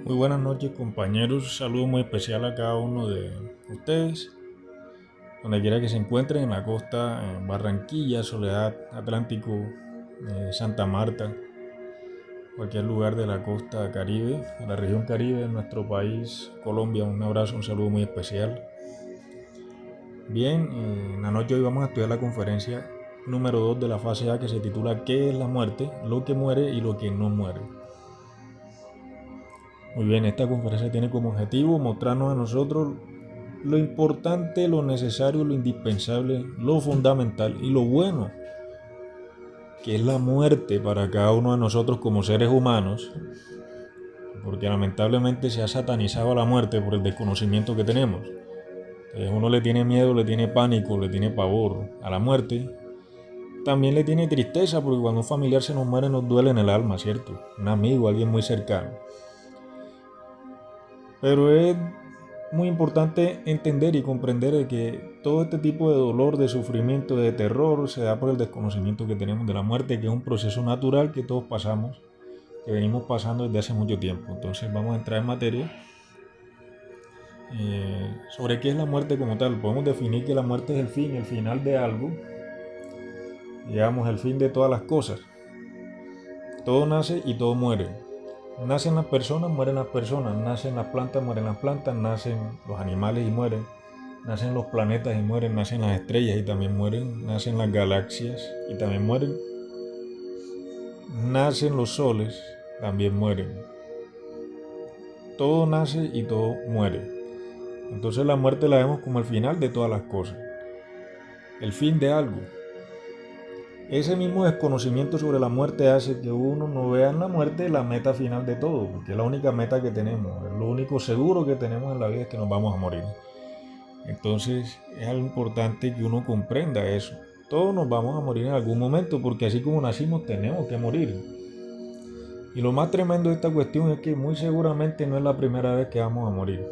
Muy buenas noches, compañeros. Un saludo muy especial a cada uno de ustedes, donde quiera que se encuentren, en la costa, en Barranquilla, Soledad, Atlántico, Santa Marta, cualquier lugar de la costa Caribe, de la región Caribe, en nuestro país, Colombia. Un abrazo, un saludo muy especial. Bien, en la noche de hoy vamos a estudiar la conferencia número 2 de la fase A, que se titula ¿Qué es la muerte? Lo que muere y lo que no muere. Muy bien, esta conferencia tiene como objetivo mostrarnos a nosotros lo importante, lo necesario, lo indispensable, lo fundamental y lo bueno que es la muerte para cada uno de nosotros como seres humanos, porque lamentablemente se ha satanizado a la muerte por el desconocimiento que tenemos. Uno le tiene miedo, le tiene pánico, le tiene pavor a la muerte. También le tiene tristeza porque cuando un familiar se nos muere nos duele en el alma, ¿cierto? Un amigo, alguien muy cercano. Pero es muy importante entender y comprender de que todo este tipo de dolor, de sufrimiento, de terror se da por el desconocimiento que tenemos de la muerte, que es un proceso natural que todos pasamos, que venimos pasando desde hace mucho tiempo. Entonces vamos a entrar en materia sobre qué es la muerte como tal. Podemos definir que la muerte es el fin, el final de algo, digamos el fin de todas las cosas. Todo nace y todo muere. Nacen las personas, mueren las personas, nacen las plantas, mueren las plantas, nacen los animales y mueren, nacen los planetas y mueren, nacen las estrellas y también mueren, nacen las galaxias y también mueren, nacen los soles, también mueren. Todo nace y todo muere. Entonces la muerte la vemos como el final de todas las cosas, el fin de algo. Ese mismo desconocimiento sobre la muerte hace que uno no vea en la muerte la meta final de todo, porque es la única meta que tenemos, es lo único seguro que tenemos en la vida, es que nos vamos a morir. Entonces es algo importante que uno comprenda eso. Todos nos vamos a morir en algún momento, porque así como nacimos tenemos que morir. Y lo más tremendo de esta cuestión es que muy seguramente no es la primera vez que vamos a morir,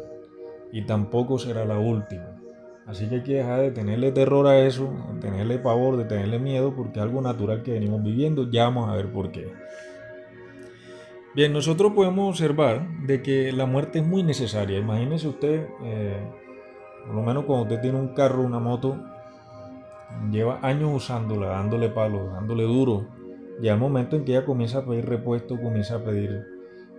y tampoco será la última. Así que hay que dejar de tenerle terror a eso, de tenerle pavor, de tenerle miedo, porque es algo natural que venimos viviendo. Ya vamos a ver por qué. Bien, nosotros podemos observar de que la muerte es muy necesaria. Imagínese usted, por lo menos cuando usted tiene un carro, una moto, lleva años usándola, dándole palos, dándole duro. Llega el momento en que ella comienza a pedir repuesto, comienza a pedir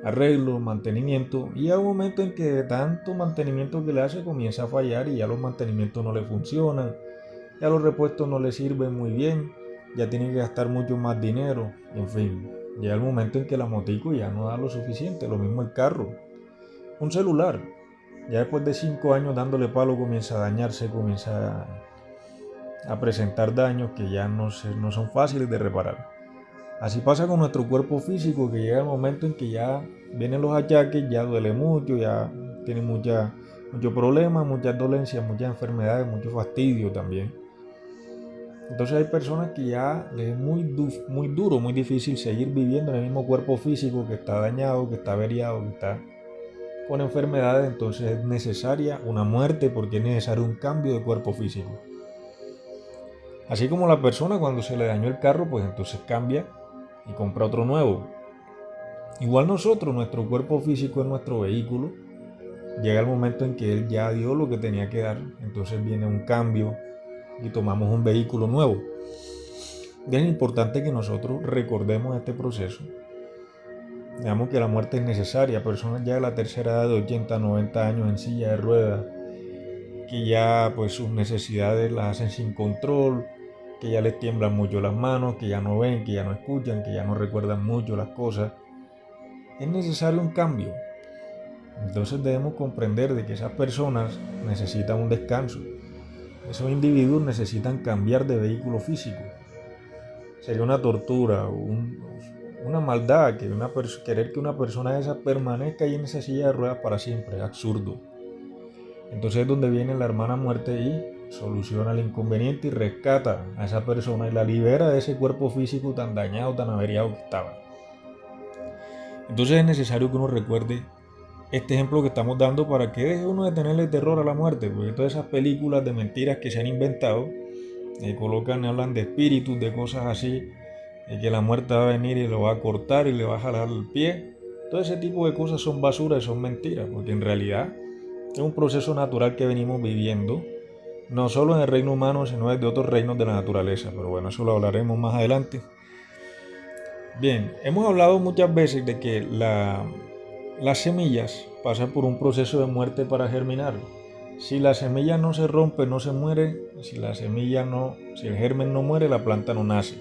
arreglo, mantenimiento, y hay un momento en que de tanto mantenimiento que le hace comienza a fallar y ya los mantenimientos no le funcionan, ya los repuestos no le sirven muy bien, ya tiene que gastar mucho más dinero, en fin, llega el momento en que la motico ya no da lo suficiente, lo mismo el carro, un celular, ya después de 5 años dándole palo comienza a dañarse, comienza a presentar daños que ya no son fáciles de reparar. Así pasa con nuestro cuerpo físico, que llega el momento en que ya vienen los achaques, ya duele mucho, ya tiene muchos problemas, muchas dolencias, muchas enfermedades, mucho fastidio también. Entonces hay personas que ya les es muy duro, muy difícil seguir viviendo en el mismo cuerpo físico que está dañado, que está averiado, que está con enfermedades. Entonces es necesaria una muerte porque es necesario un cambio de cuerpo físico. Así como la persona cuando se le dañó el carro, pues entonces cambia y compra otro nuevo. Igual nosotros, nuestro cuerpo físico es nuestro vehículo. Llega el momento en que él ya dio lo que tenía que dar, entonces viene un cambio y tomamos un vehículo nuevo. Es importante que nosotros recordemos este proceso. Digamos que la muerte es necesaria. Personas ya de la tercera edad de 80, 90 años en silla de ruedas, que ya pues sus necesidades las hacen sin control, que ya les tiemblan mucho las manos, que ya no ven, que ya no escuchan, que ya no recuerdan mucho las cosas. Es necesario un cambio. Entonces debemos comprender de que esas personas necesitan un descanso. Esos individuos necesitan cambiar de vehículo físico. Sería una tortura, una maldad querer que una persona esa permanezca ahí en esa silla de ruedas para siempre. Es absurdo. Entonces es donde viene la hermana muerte y soluciona el inconveniente y rescata a esa persona y la libera de ese cuerpo físico tan dañado, tan averiado que estaba. Entonces es necesario que uno recuerde este ejemplo que estamos dando para que deje uno de tenerle terror a la muerte, porque todas esas películas de mentiras que se han inventado hablan de espíritus, de cosas así, de que la muerte va a venir y lo va a cortar y le va a jalar el pie. Todo ese tipo de cosas son basura y son mentiras, porque en realidad es un proceso natural que venimos viviendo, no solo en el reino humano, sino desde otros reinos de la naturaleza. Pero bueno, eso lo hablaremos más adelante. Bien, hemos hablado muchas veces de que las semillas pasan por un proceso de muerte para germinar. Si la semilla no se rompe, no se muere. Si el germen no muere, la planta no nace.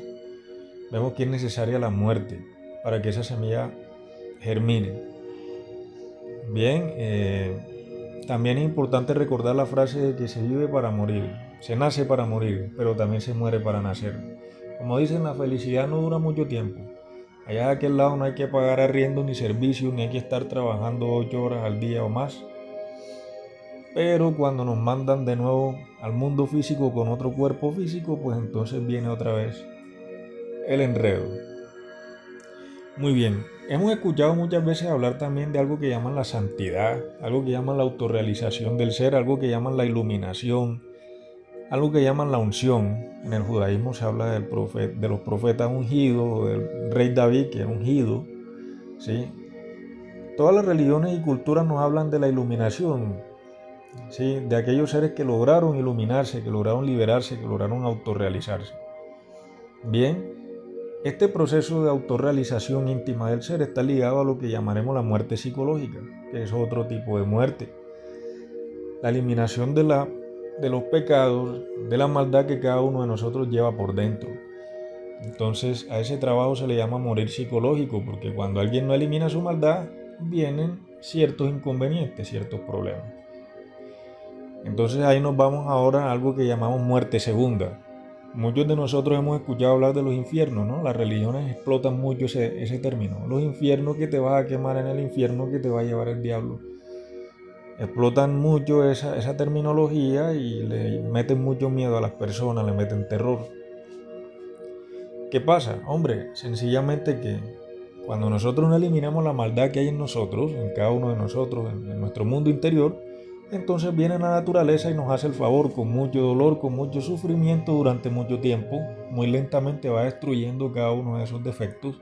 Vemos que es necesaria la muerte para que esa semilla germine. Bien, también es importante recordar la frase de que se vive para morir, se nace para morir, pero también se muere para nacer. Como dicen, la felicidad no dura mucho tiempo. Allá de aquel lado no hay que pagar arriendo ni servicio, ni hay que estar trabajando 8 horas al día o más. Pero cuando nos mandan de nuevo al mundo físico con otro cuerpo físico, pues entonces viene otra vez el enredo. Muy bien, hemos escuchado muchas veces hablar también de algo que llaman la santidad, algo que llaman la autorrealización del ser, algo que llaman la iluminación, algo que llaman la unción. En el judaísmo se habla de los profetas ungidos, del rey David que era ungido, ¿sí? Todas las religiones y culturas nos hablan de la iluminación, ¿sí? De aquellos seres que lograron iluminarse, que lograron liberarse, que lograron autorrealizarse. Bien, este proceso de autorrealización íntima del ser está ligado a lo que llamaremos la muerte psicológica, que es otro tipo de muerte. La eliminación de los pecados, de la maldad que cada uno de nosotros lleva por dentro. Entonces a ese trabajo se le llama morir psicológico, porque cuando alguien no elimina su maldad, vienen ciertos inconvenientes, ciertos problemas. Entonces ahí nos vamos ahora a algo que llamamos muerte segunda. Muchos de nosotros hemos escuchado hablar de los infiernos, ¿no? Las religiones explotan mucho ese término. Los infiernos, que te vas a quemar en el infierno, que te va a llevar el diablo. Explotan mucho esa terminología y le meten mucho miedo a las personas, le meten terror. ¿Qué pasa? Hombre, sencillamente que cuando nosotros no eliminamos la maldad que hay en nosotros, en cada uno de nosotros, en nuestro mundo interior, entonces viene la naturaleza y nos hace el favor con mucho dolor, con mucho sufrimiento durante mucho tiempo. Muy lentamente va destruyendo cada uno de esos defectos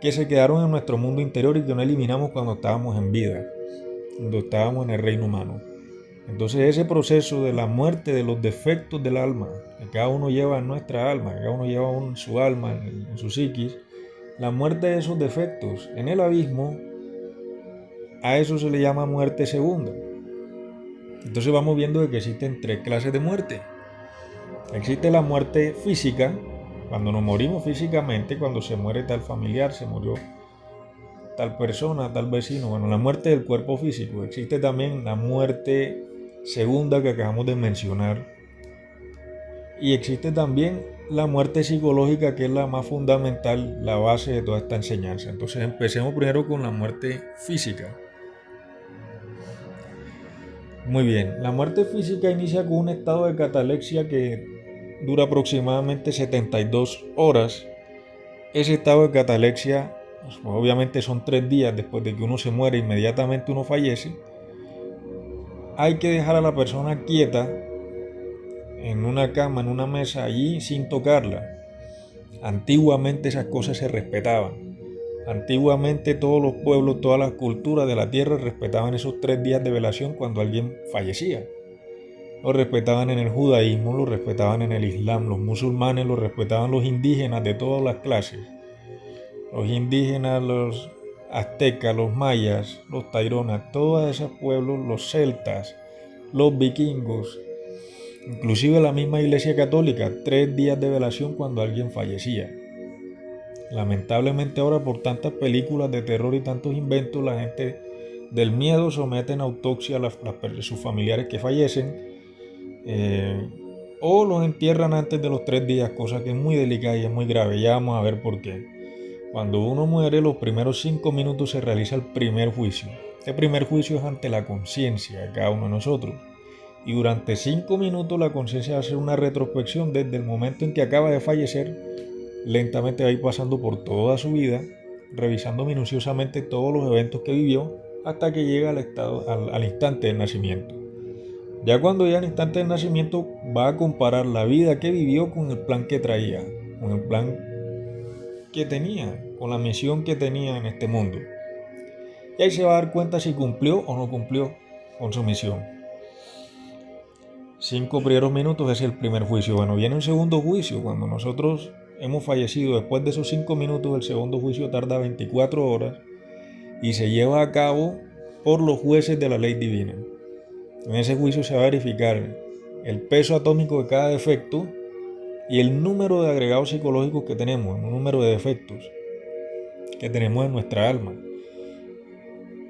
que se quedaron en nuestro mundo interior y que no eliminamos cuando estábamos en vida, cuando estábamos en el reino humano. Entonces ese proceso de la muerte de los defectos del alma, que cada uno lleva en nuestra alma, que cada uno lleva en su alma, en su psiquis, la muerte de esos defectos en el abismo, a eso se le llama muerte segunda. Entonces vamos viendo que existen 3 clases de muerte. Existe la muerte física, cuando nos morimos físicamente, cuando se muere tal familiar, se murió tal persona, tal vecino, bueno, la muerte del cuerpo físico. Existe también la muerte segunda que acabamos de mencionar. Y existe también la muerte psicológica, que es la más fundamental, la base de toda esta enseñanza. Entonces empecemos primero con la muerte física. Muy bien, la muerte física inicia con un estado de catalepsia que dura aproximadamente 72 horas. Ese estado de catalepsia, pues, obviamente son 3 días después de que uno se muere, inmediatamente uno fallece. Hay que dejar a la persona quieta en una cama, en una mesa, allí sin tocarla. Antiguamente esas cosas se respetaban. Antiguamente todos los pueblos, todas las culturas de la tierra respetaban esos 3 días de velación cuando alguien fallecía. Lo respetaban en el judaísmo, lo respetaban en el islam, los musulmanes lo respetaban, los indígenas de todas las clases. Los indígenas, los aztecas, los mayas, los taironas, todos esos pueblos, los celtas, los vikingos, inclusive la misma Iglesia Católica, 3 días de velación cuando alguien fallecía. Lamentablemente ahora, por tantas películas de terror y tantos inventos, la gente del miedo someten a autopsia a sus familiares que fallecen, o los entierran antes de los 3 días, cosa que es muy delicada y es muy grave. Ya vamos a ver por qué. Cuando uno muere, los primeros 5 minutos se realiza el primer juicio. Este primer juicio es ante la conciencia de cada uno de nosotros. Y durante 5 minutos la conciencia va a hacer una retrospección desde el momento en que acaba de fallecer. Lentamente va a ir pasando por toda su vida, revisando minuciosamente todos los eventos que vivió hasta que llega al instante del nacimiento. Ya cuando llega al instante del nacimiento, va a comparar la vida que vivió con el plan que traía, con el plan que tenía. con la misión que tenía en este mundo. Y ahí se va a dar cuenta si cumplió o no cumplió con su misión. 5 primeros minutos es el primer juicio. Bueno, viene un segundo juicio. Cuando nosotros hemos fallecido, después de esos 5 minutos, el segundo juicio tarda 24 horas y se lleva a cabo por los jueces de la ley divina. En ese juicio se va a verificar el peso atómico de cada defecto y el número de agregados psicológicos que tenemos, un número de defectos que tenemos en nuestra alma.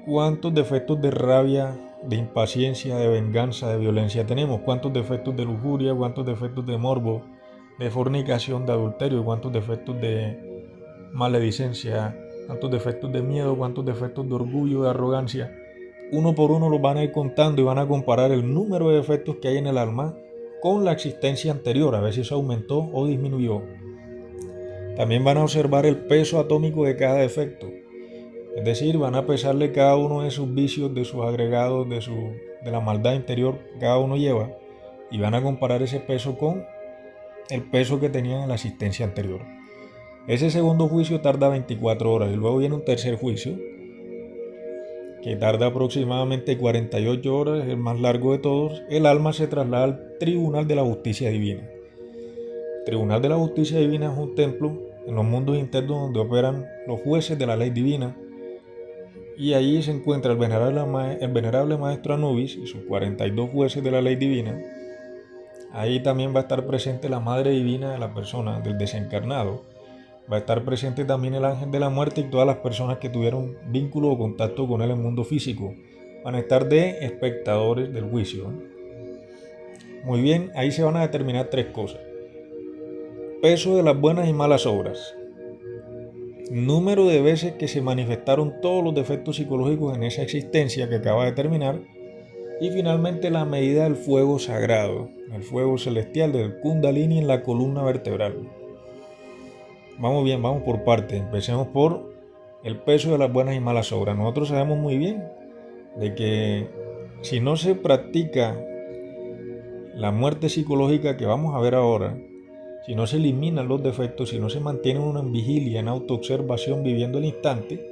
¿Cuántos defectos de rabia, de impaciencia, de venganza, de violencia tenemos? ¿Cuántos defectos de lujuria? ¿Cuántos defectos de morbo, de fornicación, de adulterio? ¿Cuántos defectos de maledicencia? ¿Cuántos defectos de miedo? ¿Cuántos defectos de orgullo, de arrogancia? Uno por uno los van a ir contando y van a comparar el número de defectos que hay en el alma con la existencia anterior, a ver si eso aumentó o disminuyó. También van a observar el peso atómico de cada defecto. Es decir, van a pesarle cada uno de sus vicios, de sus agregados, de la maldad interior que cada uno lleva, y van a comparar ese peso con el peso que tenían en la existencia anterior. Ese segundo juicio tarda 24 horas y luego viene un tercer juicio que tarda aproximadamente 48 horas, es el más largo de todos. El alma se traslada al Tribunal de la Justicia Divina. El Tribunal de la Justicia Divina es un templo en los mundos internos donde operan los jueces de la ley divina. Y allí se encuentra el venerable maestro Anubis y sus 42 jueces de la ley divina. Ahí también va a estar presente la madre divina de la persona, del desencarnado. Va a estar presente también el ángel de la muerte y todas las personas que tuvieron vínculo o contacto con él en el mundo físico. Van a estar de espectadores del juicio. Muy bien, ahí se van a determinar 3 cosas. Peso de las buenas y malas obras. Número de veces que se manifestaron todos los defectos psicológicos en esa existencia que acaba de terminar. Y finalmente la medida del fuego sagrado, el fuego celestial del Kundalini en la columna vertebral. Vamos bien, vamos por partes. Empecemos por el peso de las buenas y malas obras. Nosotros sabemos muy bien de que si no se practica la muerte psicológica que vamos a ver ahora, si no se eliminan los defectos, si no se mantiene uno en vigilia, en autoobservación, viviendo el instante,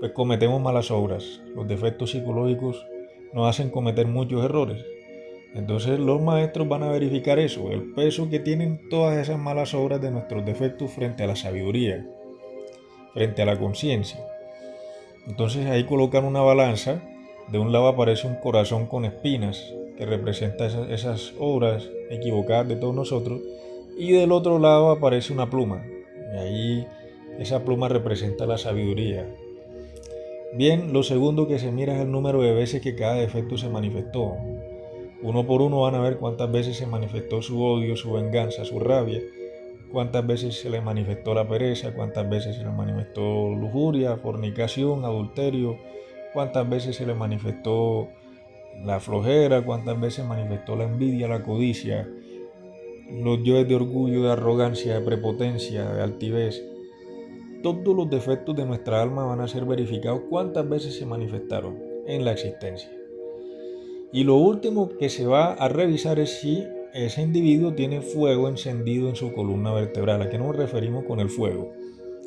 pues cometemos malas obras. Los defectos psicológicos nos hacen cometer muchos errores. Entonces los maestros van a verificar eso, el peso que tienen todas esas malas obras de nuestros defectos frente a la sabiduría, frente a la conciencia. Entonces ahí colocan una balanza, de un lado aparece un corazón con espinas que representa esas obras equivocadas de todos nosotros, y del otro lado aparece una pluma, y ahí esa pluma representa la sabiduría. Bien, lo segundo que se mira es el número de veces que cada defecto se manifestó. Uno por uno van a ver cuántas veces se manifestó su odio, su venganza, su rabia, cuántas veces se le manifestó la pereza, cuántas veces se le manifestó lujuria, fornicación, adulterio, cuántas veces se le manifestó la flojera, cuántas veces manifestó la envidia, la codicia, los yoes de orgullo, de arrogancia, de prepotencia, de altivez. Todos los defectos de nuestra alma van a ser verificados cuántas veces se manifestaron en la existencia. Y lo último que se va a revisar es si ese individuo tiene fuego encendido en su columna vertebral. ¿A qué nos referimos con el fuego?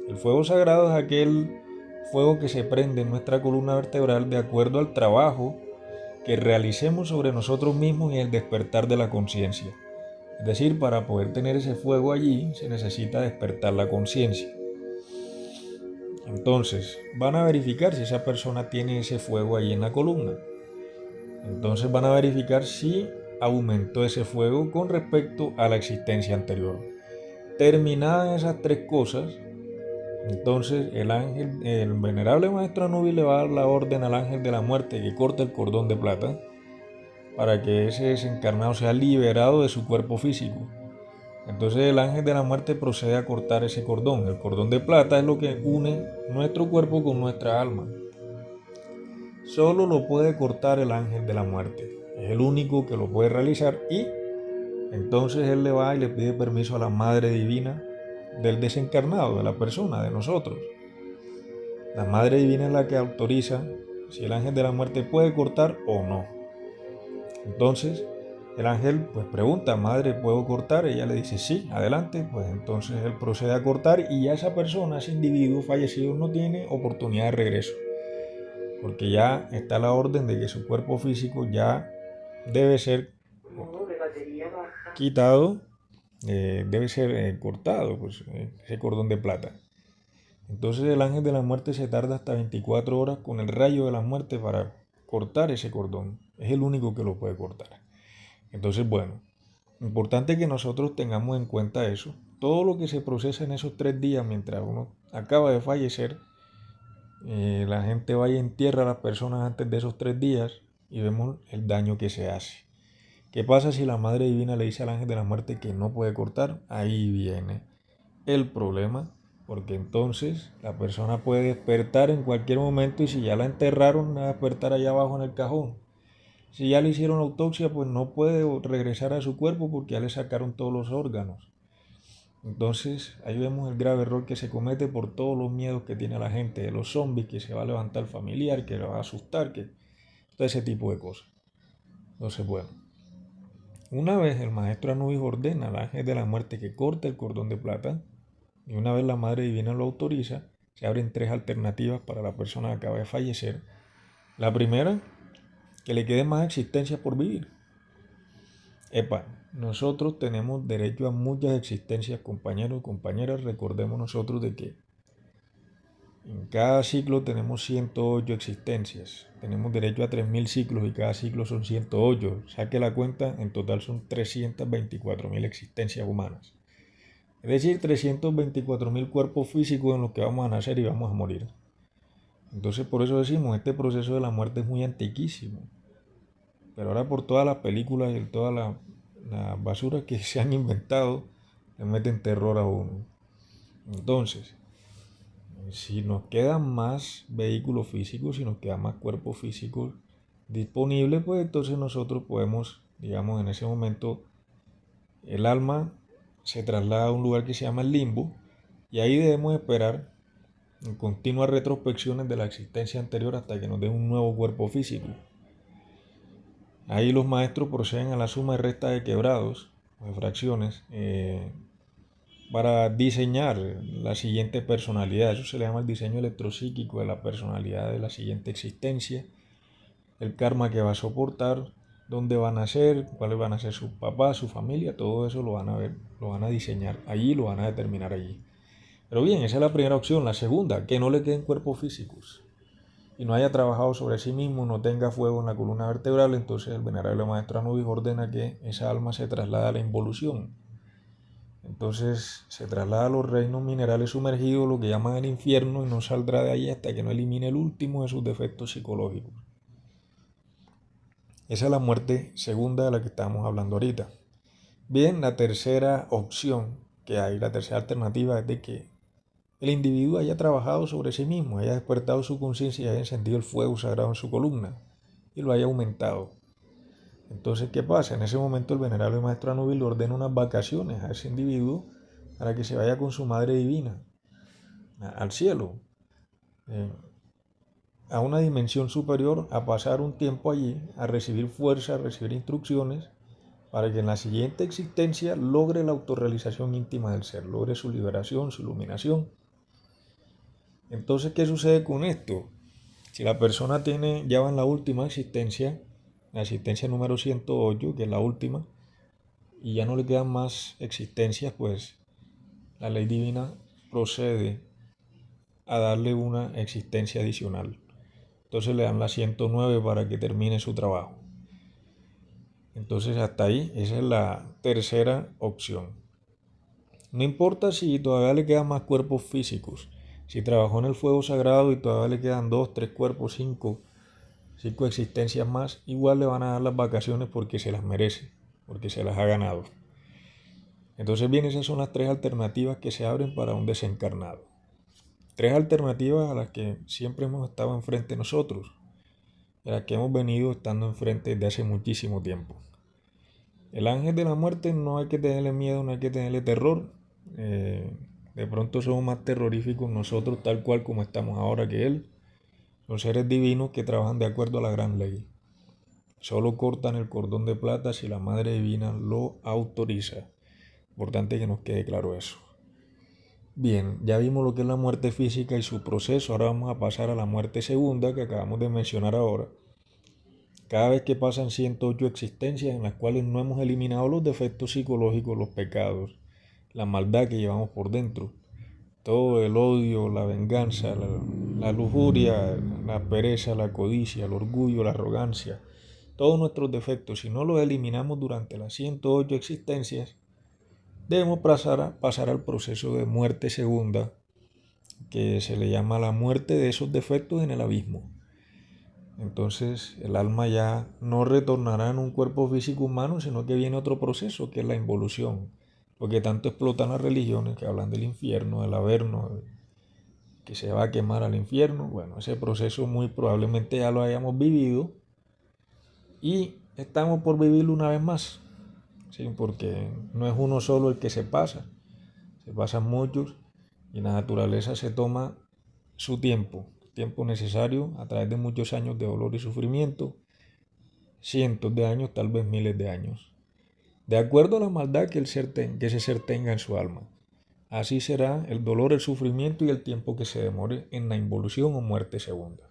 El fuego sagrado es aquel fuego que se prende en nuestra columna vertebral de acuerdo al trabajo que realicemos sobre nosotros mismos y el despertar de la conciencia. Es decir, para poder tener ese fuego allí se necesita despertar la conciencia. Entonces, van a verificar si esa persona tiene ese fuego allí en la columna. Entonces van a verificar si aumentó ese fuego con respecto a la existencia anterior. Terminadas esas 3 cosas, entonces el venerable maestro Anubis le va a dar la orden al ángel de la muerte que corte el cordón de plata para que ese desencarnado sea liberado de su cuerpo físico. Entonces el ángel de la muerte procede a cortar ese cordón. El cordón de plata es lo que une nuestro cuerpo con nuestra alma. Solo lo puede cortar el ángel de la muerte. Es el único que lo puede realizar, y entonces él le va y le pide permiso a la madre divina del desencarnado, de la persona, de nosotros. La madre divina es la que autoriza si el ángel de la muerte puede cortar o no. Entonces El ángel pues pregunta, madre, ¿puedo cortar? Ella le dice, sí, adelante. Pues entonces él procede a cortar y ya esa persona, ese individuo fallecido, no tiene oportunidad de regreso. Porque ya está la orden de que su cuerpo físico ya debe ser quitado, debe ser cortado, pues ese cordón de plata. Entonces el ángel de la muerte se tarda hasta 24 horas con el rayo de la muerte para cortar ese cordón. Es el único que lo puede cortar. Entonces, bueno, importante que nosotros tengamos en cuenta eso. Todo lo que se procesa en esos 3 días mientras uno acaba de fallecer, la gente va y entierra a las personas antes de esos 3 días y vemos el daño que se hace. ¿Qué pasa si la Madre Divina le dice al ángel de la muerte que no puede cortar? Ahí viene el problema, porque entonces la persona puede despertar en cualquier momento y si ya la enterraron, va a despertar allá abajo en el cajón. Si ya le hicieron autopsia, pues no puede regresar a su cuerpo porque ya le sacaron todos los órganos. Entonces ahí vemos el grave error que se comete por todos los miedos que tiene la gente de los zombies, que se va a levantar el familiar, que le va a asustar, que todo ese tipo de cosas. Entonces, bueno, una vez el maestro Anubis ordena al ángel de la muerte que corte el cordón de plata, y una vez la Madre Divina lo autoriza, se abren 3 alternativas para la persona que acaba de fallecer. La primera, que le quede más existencias por vivir. Epa, nosotros tenemos derecho a muchas existencias, compañeros y compañeras. Recordemos nosotros de que en cada ciclo tenemos 108 existencias. Tenemos derecho a 3000 ciclos y cada ciclo son 108. Saque la cuenta, en total son 324.000 existencias humanas. Es decir, 324.000 cuerpos físicos en los que vamos a nacer y vamos a morir. Entonces por eso decimos, este proceso de la muerte es muy antiquísimo. Pero ahora por todas las películas y toda la basura que se han inventado, le meten terror a uno. Entonces, si nos quedan más vehículos físicos, si nos quedan más cuerpos físicos disponibles, pues entonces nosotros podemos, digamos, en ese momento, el alma se traslada a un lugar que se llama el limbo y ahí debemos esperar en continuas retrospecciones de la existencia anterior hasta que nos den un nuevo cuerpo físico. Ahí los maestros proceden a la suma y resta de quebrados, de fracciones, para diseñar la siguiente personalidad. Eso se le llama el diseño electropsíquico de la personalidad de la siguiente existencia, el karma que va a soportar, dónde van a ser, cuáles van a ser sus papás, su familia, todo eso lo van a ver, lo van a diseñar allí, lo van a determinar allí. Pero bien, esa es la primera opción. La segunda, que no le queden cuerpos físicos y no haya trabajado sobre sí mismo, no tenga fuego en la columna vertebral, entonces el venerable maestro Anubis ordena que esa alma se traslade a la involución. Entonces se traslada a los reinos minerales sumergidos, lo que llaman el infierno, y no saldrá de ahí hasta que no elimine el último de sus defectos psicológicos. Esa es la muerte segunda de la que estamos hablando ahorita. Bien, la tercera opción que hay, la tercera alternativa es de que el individuo haya trabajado sobre sí mismo, haya despertado su conciencia y haya encendido el fuego sagrado en su columna y lo haya aumentado. Entonces, ¿qué pasa? En ese momento el venerable maestro Anubis le ordena unas vacaciones a ese individuo para que se vaya con su madre divina al cielo, eh, a una dimensión superior, a pasar un tiempo allí, a recibir fuerza, a recibir instrucciones, para que en la siguiente existencia logre la autorrealización íntima del ser, logre su liberación, su iluminación. Entonces, ¿qué sucede con esto? Si la persona ya va en la última existencia, la existencia número 108, que es la última, y ya no le quedan más existencias, pues la ley divina procede a darle una existencia adicional. Entonces le dan la 109 para que termine su trabajo. Entonces hasta ahí, esa es la tercera opción. No importa si todavía le quedan más cuerpos físicos. Si trabajó en el fuego sagrado y todavía le quedan 2, 3 cuerpos, 5 existencias más, igual le van a dar las vacaciones porque se las merece, porque se las ha ganado. Entonces bien, esas son las 3 alternativas que se abren para un desencarnado. 3 alternativas a las que siempre hemos estado enfrente nosotros, a las que hemos venido estando enfrente desde hace muchísimo tiempo. El ángel de la muerte no hay que tenerle miedo, no hay que tenerle terror. De pronto somos más terroríficos nosotros tal cual como estamos ahora que él. Son seres divinos que trabajan de acuerdo a la gran ley. Solo cortan el cordón de plata si la Madre Divina lo autoriza. Importante que nos quede claro eso. Bien, ya vimos lo que es la muerte física y su proceso. Ahora vamos a pasar a la muerte segunda que acabamos de mencionar ahora. Cada vez que pasan 108 existencias en las cuales no hemos eliminado los defectos psicológicos, los pecados, la maldad que llevamos por dentro, todo el odio, la venganza, la lujuria, la pereza, la codicia, el orgullo, la arrogancia, todos nuestros defectos, si no los eliminamos durante las 108 existencias, debemos pasar al proceso de muerte segunda, que se le llama la muerte de esos defectos en el abismo. Entonces el alma ya no retornará en un cuerpo físico humano, sino que viene otro proceso, que es la involución. Lo que tanto explotan las religiones, que hablan del infierno, del averno, que se va a quemar al infierno. Bueno, ese proceso muy probablemente ya lo hayamos vivido y estamos por vivirlo una vez más, ¿sí? Porque no es uno solo el que se pasan muchos y la naturaleza se toma su tiempo necesario a través de muchos años de dolor y sufrimiento, cientos de años, tal vez miles de años, de acuerdo a la maldad que ese ser tenga en su alma. Así será el dolor, el sufrimiento y el tiempo que se demore en la involución o muerte segunda.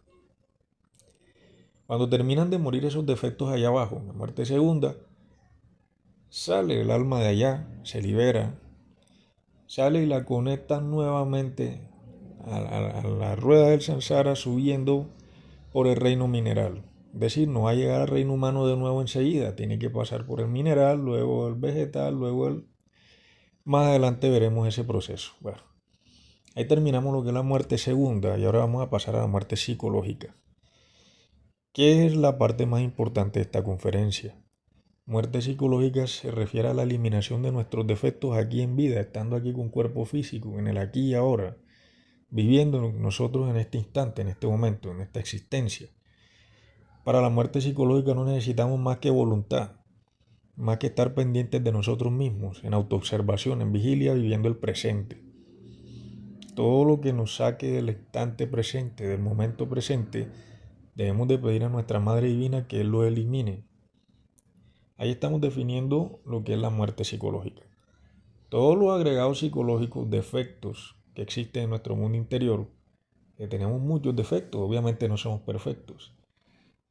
Cuando terminan de morir esos defectos allá abajo, en la muerte segunda, sale el alma de allá, se libera, sale y la conecta nuevamente a la rueda del samsara subiendo por el reino mineral. Es decir, no va a llegar al reino humano de nuevo enseguida, tiene que pasar por el mineral, luego el vegetal, luego el... Más adelante veremos ese proceso. Bueno, ahí terminamos lo que es la muerte segunda y ahora vamos a pasar a la muerte psicológica. ¿Qué es la parte más importante de esta conferencia? Muerte psicológica se refiere a la eliminación de nuestros defectos aquí en vida, estando aquí con cuerpo físico, en el aquí y ahora, viviendo nosotros en este instante, en este momento, en esta existencia. Para la muerte psicológica no necesitamos más que voluntad, más que estar pendientes de nosotros mismos, en autoobservación, en vigilia, viviendo el presente. Todo lo que nos saque del instante presente, del momento presente, debemos de pedir a nuestra Madre Divina que Él lo elimine. Ahí estamos definiendo lo que es la muerte psicológica. Todos los agregados psicológicos, defectos que existen en nuestro mundo interior, que tenemos muchos defectos, obviamente no somos perfectos.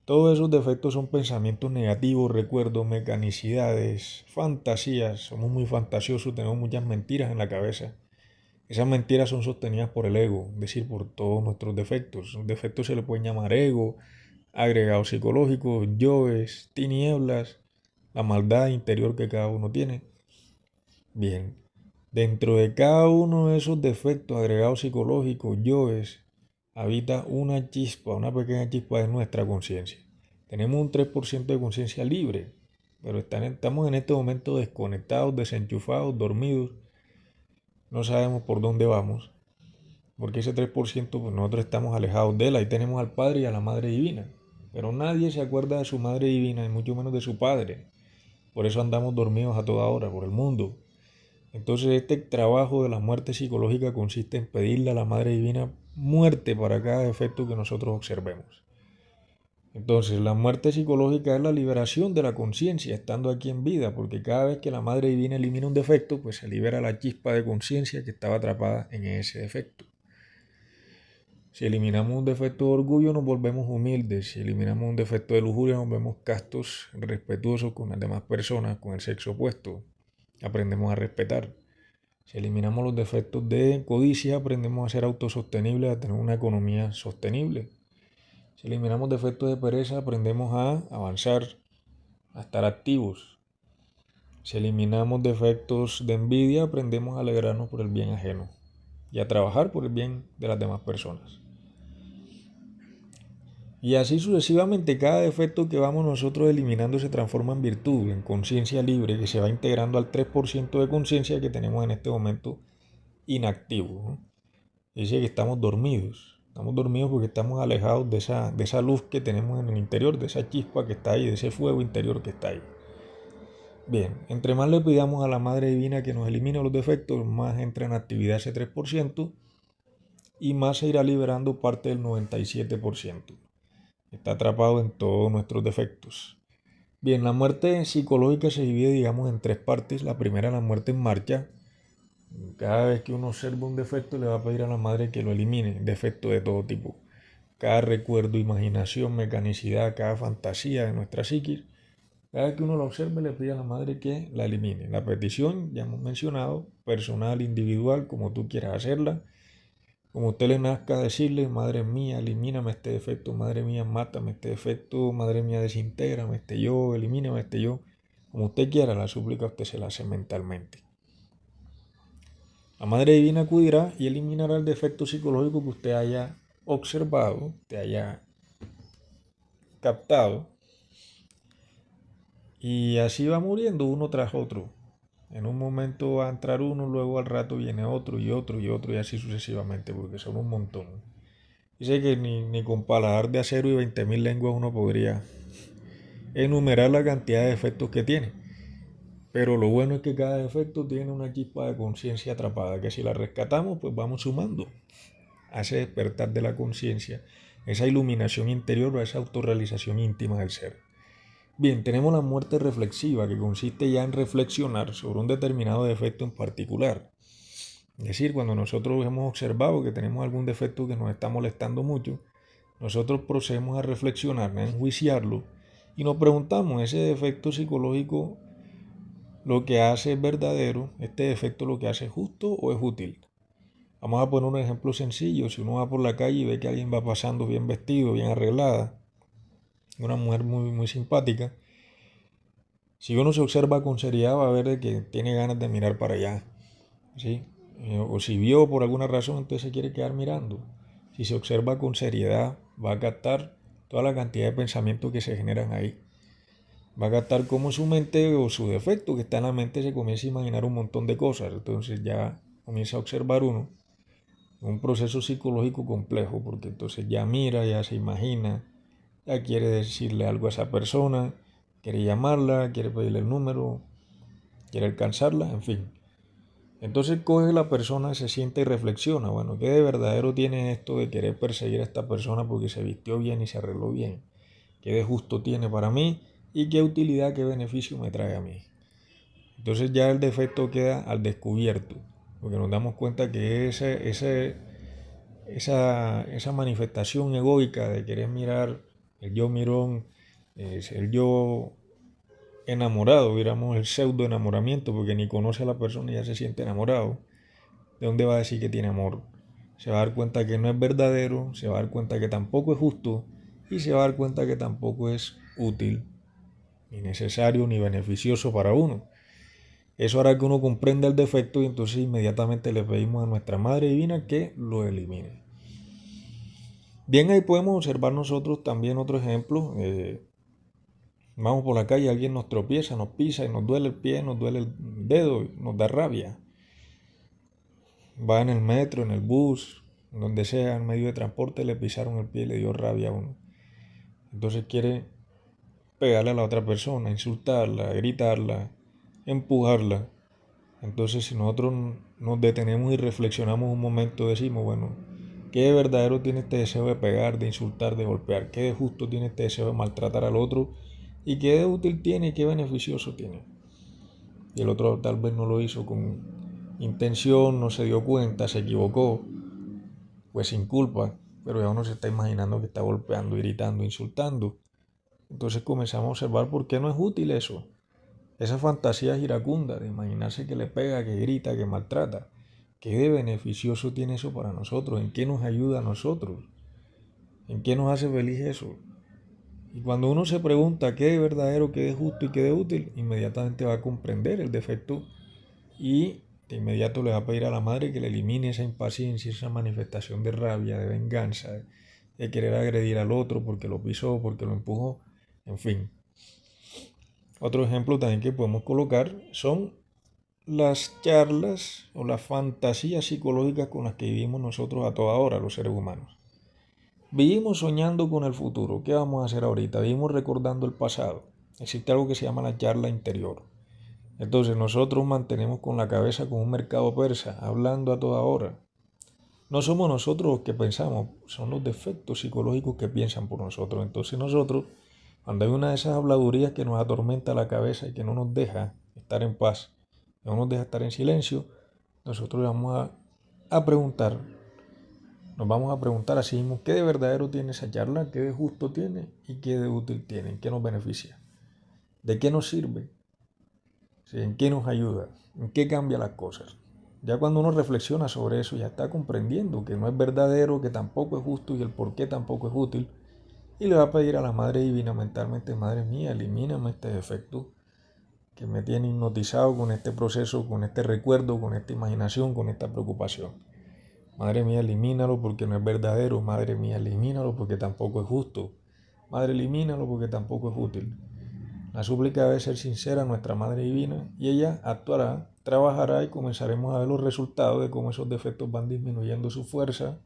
Todos esos defectos son pensamientos negativos, recuerdos, mecanicidades, fantasías. Somos muy fantasiosos, tenemos muchas mentiras en la cabeza. Esas mentiras son sostenidas por el ego, es decir, por todos nuestros defectos. Los defectos se le pueden llamar ego, agregados psicológicos, yoes, tinieblas, la maldad interior que cada uno tiene. Bien, dentro de cada uno de esos defectos, agregados psicológicos, yoes, habita una chispa, una pequeña chispa de nuestra conciencia. Tenemos un 3% de conciencia libre, pero estamos en este momento desconectados, desenchufados, dormidos. No sabemos por dónde vamos, porque ese 3% pues nosotros estamos alejados de él. Ahí tenemos al Padre y a la Madre Divina, pero nadie se acuerda de su Madre Divina y mucho menos de su Padre. Por eso andamos dormidos a toda hora por el mundo. Entonces este trabajo de la muerte psicológica consiste en pedirle a la Madre Divina muerte para cada defecto que nosotros observemos. Entonces la muerte psicológica es la liberación de la conciencia estando aquí en vida, porque cada vez que la Madre Divina elimina un defecto, pues se libera la chispa de conciencia que estaba atrapada en ese defecto. Si eliminamos un defecto de orgullo nos volvemos humildes, si eliminamos un defecto de lujuria nos volvemos castos, respetuosos con las demás personas, con el sexo opuesto. Aprendemos a respetar. Si eliminamos los defectos de codicia, aprendemos a ser autosostenibles, a tener una economía sostenible. Si eliminamos defectos de pereza, aprendemos a avanzar, a estar activos. Si eliminamos defectos de envidia, aprendemos a alegrarnos por el bien ajeno y a trabajar por el bien de las demás personas. Y así sucesivamente, cada defecto que vamos nosotros eliminando se transforma en virtud, en conciencia libre, que se va integrando al 3% de conciencia que tenemos en este momento inactivo, ¿no? Dice que estamos dormidos. Estamos dormidos porque estamos alejados de esa luz que tenemos en el interior, de esa chispa que está ahí, de ese fuego interior que está ahí. Bien, entre más le pidamos a la Madre Divina que nos elimine los defectos, más entra en actividad ese 3% y más se irá liberando parte del 97%. Está atrapado en todos nuestros defectos. Bien, la muerte psicológica se divide, digamos, en tres partes. La primera, la muerte en marcha. Cada vez que uno observa un defecto, le va a pedir a la madre que lo elimine. Defecto de todo tipo. Cada recuerdo, imaginación, mecanicidad, cada fantasía de nuestra psiquis. Cada vez que uno la observe, le pide a la madre que la elimine. La petición, ya hemos mencionado, personal, individual, como tú quieras hacerla. Como a usted le nazca decirle, madre mía, elimíname este defecto, madre mía, mátame este defecto, madre mía, desintégrame este yo, elimíname este yo. Como usted quiera, la súplica usted se la hace mentalmente. La Madre Divina acudirá y eliminará el defecto psicológico que usted haya observado, te haya captado, y así va muriendo uno tras otro. En un momento va a entrar uno, luego al rato viene otro y otro y otro y así sucesivamente, porque son un montón. Dice que ni con paladar de acero y 20.000 lenguas uno podría enumerar la cantidad de defectos que tiene. Pero lo bueno es que cada defecto tiene una chispa de conciencia atrapada, que si la rescatamos, pues vamos sumando a ese despertar de la conciencia, esa iluminación interior o esa autorrealización íntima del ser. Bien, tenemos la muerte reflexiva, que consiste ya en reflexionar sobre un determinado defecto en particular. Es decir, cuando nosotros hemos observado que tenemos algún defecto que nos está molestando mucho, nosotros procedemos a reflexionar, a enjuiciarlo y nos preguntamos, ¿ese defecto psicológico lo que hace es verdadero? ¿Este defecto lo que hace es justo o es útil? Vamos a poner un ejemplo sencillo. Si uno va por la calle y ve que alguien va pasando bien vestido, bien arreglada, una mujer muy simpática, si uno se observa con seriedad va a ver de que tiene ganas de mirar para allá, ¿sí? O si vio por alguna razón, entonces se quiere quedar mirando. Si se observa con seriedad, va a captar toda la cantidad de pensamientos que se generan ahí. Va a captar cómo su mente o su defecto que está en la mente se comienza a imaginar un montón de cosas. Entonces ya comienza a observar uno un proceso psicológico complejo, porque entonces ya mira, ya se imagina, ya quiere decirle algo a esa persona, quiere llamarla, quiere pedirle el número, quiere alcanzarla, en fin. Entonces coge la persona, se siente y reflexiona, bueno, ¿qué de verdadero tiene esto de querer perseguir a esta persona porque se vistió bien y se arregló bien? ¿Qué de justo tiene para mí y qué utilidad, qué beneficio me trae a mí? Entonces ya el defecto queda al descubierto, porque nos damos cuenta que esa manifestación egoica de querer mirar el yo mirón, el yo enamorado, digamos el pseudo enamoramiento, porque ni conoce a la persona y ya se siente enamorado. ¿De dónde va a decir que tiene amor? Se va a dar cuenta que no es verdadero, se va a dar cuenta que tampoco es justo y se va a dar cuenta que tampoco es útil, ni necesario, ni beneficioso para uno. Eso hará que uno comprenda el defecto y entonces inmediatamente le pedimos a nuestra Madre Divina que lo elimine. Bien, ahí podemos observar nosotros también otro ejemplo. Vamos por la calle, alguien nos tropieza, nos pisa y nos duele el pie, nos duele el dedo, nos da rabia. Va en el metro, en el bus, donde sea, en medio de transporte, le pisaron el pie y le dio rabia a uno. Entonces quiere pegarle a la otra persona, insultarla, gritarla, empujarla. Entonces si nosotros nos detenemos y reflexionamos un momento, decimos, bueno, ¿qué de verdadero tiene este deseo de pegar, de insultar, de golpear? ¿Qué de justo tiene este deseo de maltratar al otro? ¿Y qué de útil tiene y qué beneficioso tiene? Y el otro tal vez no lo hizo con intención, no se dio cuenta, se equivocó, pues sin culpa, pero ya uno se está imaginando que está golpeando, gritando, insultando. Entonces comenzamos a observar por qué no es útil eso. Esa fantasía iracunda de imaginarse que le pega, que grita, que maltrata. ¿Qué de beneficioso tiene eso para nosotros? ¿En qué nos ayuda a nosotros? ¿En qué nos hace feliz eso? Y cuando uno se pregunta qué de verdadero, qué de justo y qué de útil, inmediatamente va a comprender el defecto y de inmediato le va a pedir a la madre que le elimine esa impaciencia, esa manifestación de rabia, de venganza, de querer agredir al otro porque lo pisó, porque lo empujó, en fin. Otro ejemplo también que podemos colocar son las charlas o las fantasías psicológicas con las que vivimos nosotros a toda hora, los seres humanos. Vivimos soñando con el futuro. ¿Qué vamos a hacer ahorita? Vivimos recordando el pasado. Existe algo que se llama la charla interior. Entonces nosotros mantenemos con la cabeza como un mercado persa, hablando a toda hora. No somos nosotros los que pensamos, son los defectos psicológicos que piensan por nosotros. Entonces nosotros Cuando hay una de esas habladurías que nos atormenta la cabeza y que no nos deja estar en paz, no nos deja estar en silencio, nosotros a nos vamos a preguntar a sí mismos qué de verdadero tiene esa charla, qué de justo tiene y qué de útil tiene, en qué nos beneficia, de qué nos sirve, ¿sí? En qué nos ayuda, en qué cambia las cosas. Ya cuando uno reflexiona sobre eso, ya está comprendiendo que no es verdadero, que tampoco es justo y el por qué tampoco es útil. Y le va a pedir a la Madre Divina mentalmente: Madre mía, elimíname este defecto que me tiene hipnotizado con este proceso, con este recuerdo, con esta imaginación, con esta preocupación. Madre mía, elimínalo porque no es verdadero. Madre mía, elimínalo porque tampoco es justo. Madre, elimínalo porque tampoco es útil. La súplica debe ser sincera a nuestra Madre Divina y ella actuará, trabajará y comenzaremos a ver los resultados de cómo esos defectos van disminuyendo su fuerza,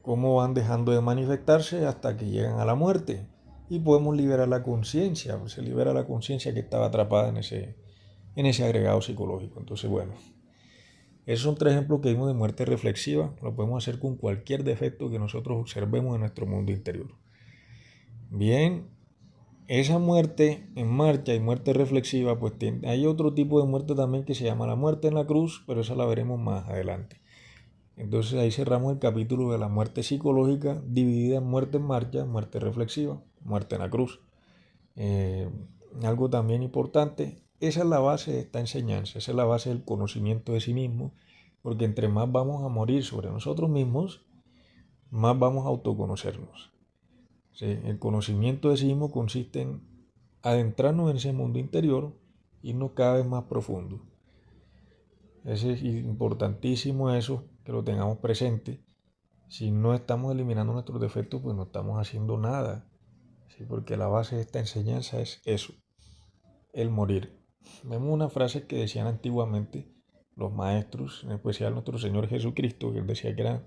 cómo van dejando de manifestarse hasta que llegan a la muerte y podemos liberar la conciencia. Se libera la conciencia que estaba atrapada en ese agregado psicológico. Entonces, bueno, esos son 3 ejemplos que vimos de muerte reflexiva. Lo podemos hacer con cualquier defecto que nosotros observemos en nuestro mundo interior. Bien, esa muerte en marcha y muerte reflexiva, pues hay otro tipo de muerte también que se llama la muerte en la cruz, pero esa la veremos más adelante. Entonces ahí cerramos el capítulo de la muerte psicológica, dividida en muerte en marcha, muerte reflexiva, muerte en la cruz. Algo también importante, esa es la base de esta enseñanza, esa es la base del conocimiento de sí mismo, porque entre más vamos a morir sobre nosotros mismos, más vamos a autoconocernos. ¿Sí? El conocimiento de sí mismo consiste en adentrarnos en ese mundo interior y irnos cada vez más profundo. Es importantísimo eso, que lo tengamos presente. Si no estamos eliminando nuestros defectos, pues no estamos haciendo nada. ¿Sí? Porque la base de esta enseñanza es eso, el morir. Vemos una frase que decían antiguamente los maestros, en especial nuestro Señor Jesucristo, que él decía que era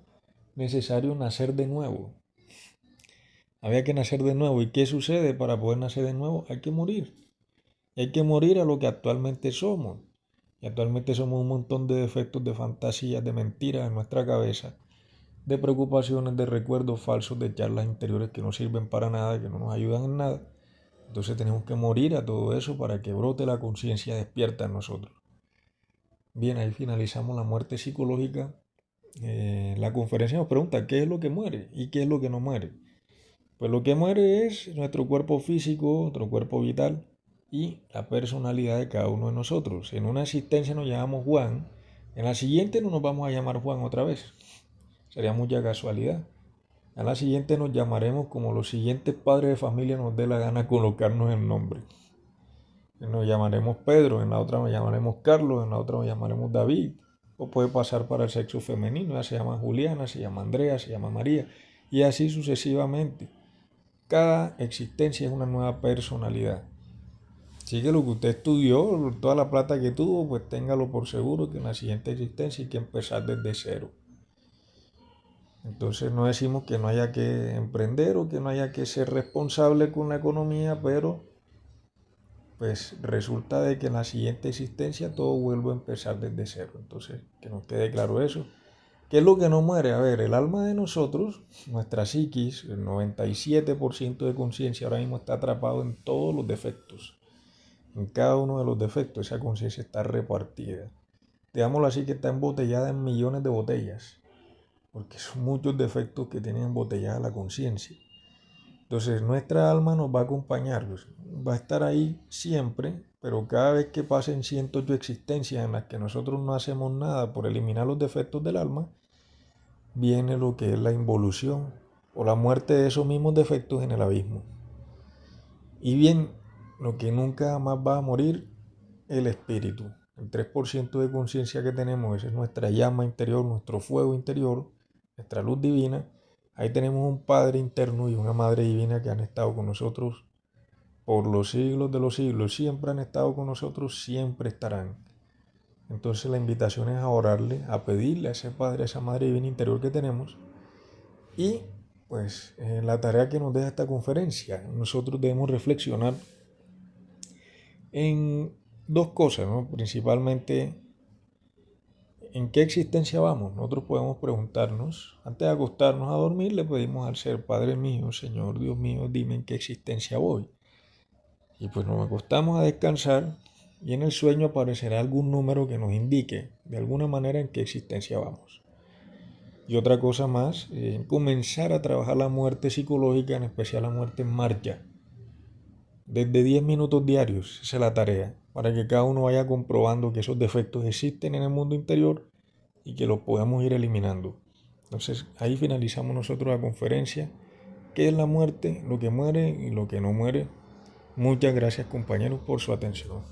necesario nacer de nuevo. Había que nacer de nuevo. ¿Y qué sucede para poder nacer de nuevo? Hay que morir. Hay que morir a lo que actualmente somos. Y actualmente somos un montón de defectos, de fantasías, de mentiras en nuestra cabeza, de preocupaciones, de recuerdos falsos, de charlas interiores que no sirven para nada, que no nos ayudan en nada. Entonces tenemos que morir a todo eso para que brote la conciencia despierta en nosotros. Bien, ahí finalizamos la muerte psicológica. La conferencia nos pregunta qué es lo que muere y qué es lo que no muere. Pues lo que muere es nuestro cuerpo físico, nuestro cuerpo vital y la personalidad de cada uno de nosotros. En una existencia nos llamamos Juan, en la siguiente no nos vamos a llamar Juan otra vez. Sería mucha casualidad. En la siguiente nos llamaremos como los siguientes padres de familia nos dé la gana colocarnos el nombre. Nos llamaremos Pedro, en la otra nos llamaremos Carlos, en la otra nos llamaremos David. O puede pasar para el sexo femenino, ya se llama Juliana, se llama Andrea, se llama María y así sucesivamente. Cada existencia es una nueva personalidad. Así que lo que usted estudió, toda la plata que tuvo, pues téngalo por seguro que en la siguiente existencia hay que empezar desde cero. Entonces no decimos que no haya que emprender o que no haya que ser responsable con la economía, pero pues resulta de que en la siguiente existencia todo vuelve a empezar desde cero. Entonces, que nos quede claro eso. ¿Qué es lo que no muere? A ver, el alma de nosotros, nuestra psiquis, el 97% de conciencia ahora mismo está atrapado en todos los defectos. En cada uno de los defectos esa conciencia está repartida. Digámoslo así, que está embotellada en millones de botellas, porque son muchos defectos que tienen embotellada la conciencia. Entonces nuestra alma nos va a acompañar, va a estar ahí siempre, pero cada vez que pasen 108 existencias en las que nosotros no hacemos nada por eliminar los defectos del alma, viene lo que es la involución o la muerte de esos mismos defectos en el abismo. Y bien, lo que nunca más va a morir, el espíritu. El 3% de conciencia que tenemos, esa es nuestra llama interior, nuestro fuego interior, nuestra luz divina. Ahí tenemos un Padre interno y una Madre divina que han estado con nosotros por los siglos de los siglos. Siempre han estado con nosotros, siempre estarán. Entonces la invitación es a orarle, a pedirle a ese Padre, a esa Madre divina interior que tenemos. Y pues la tarea que nos deja esta conferencia, nosotros debemos reflexionar en dos cosas, ¿no? Principalmente ¿En qué existencia vamos? Nosotros podemos preguntarnos, antes de acostarnos a dormir, le pedimos al ser, Padre mío, Señor Dios mío, dime en qué existencia voy. Y pues nos acostamos a descansar y en el sueño aparecerá algún número que nos indique de alguna manera en qué existencia vamos. Y otra cosa más, comenzar a trabajar la muerte psicológica, en especial la muerte en marcha. Desde 10 minutos diarios, esa es la tarea, para que cada uno vaya comprobando que esos defectos existen en el mundo interior y que los podamos ir eliminando. Entonces ahí finalizamos nosotros la conferencia. ¿Qué es la muerte? Lo que muere y lo que no muere. Muchas gracias compañeros por su atención.